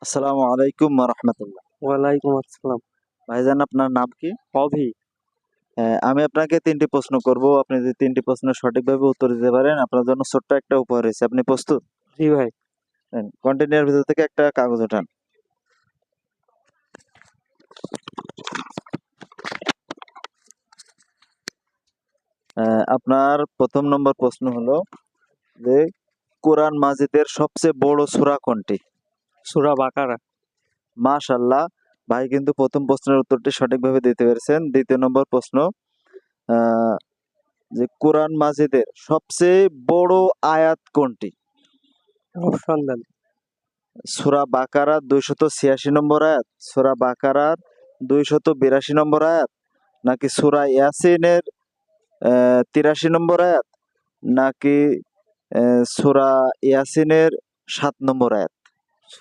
আসসালামু আলাইকুম রহমতুল্লাহ। ওয়ালাইকুম আসসালাম। ভাইজান, আপনার নাম কি? অভি। আমি আপনাকে 3টি প্রশ্ন করব। আপনি যদি 3টি প্রশ্নের সঠিকভাবে উত্তর দিতে পারেন, আপনার জন্য ছোট্ট একটা উপহার রয়েছে। আপনি প্রস্তুত? জি ভাই। কন্টেনারের ভিতর থেকে একটা কাগজ ওঠান। আপনার প্রথম নম্বর প্রশ্ন হলো যে কোরআন মাজিদের সবচেয়ে বড় সূরা কোনটি? সূরা বাকারা। মাশাআল্লাহ, ভাই কিন্তু প্রথম প্রশ্নের উত্তরটি সঠিকভাবে দিতে পেরেছেন। দ্বিতীয় নম্বর প্রশ্ন, আহ, যে কোরআন মাজিদের সবচেয়ে বড় আয়াত কোনটি? অপশন দেন। সূরা বাকারার 286 নম্বর আয়াত, সূরা বাকারার 282 নম্বর আয়াত, নাকি সূরা ইয়াসিনের 83 নম্বর আয়াত, নাকি সূরা ইয়াসিনের 7 নম্বর আয়াত?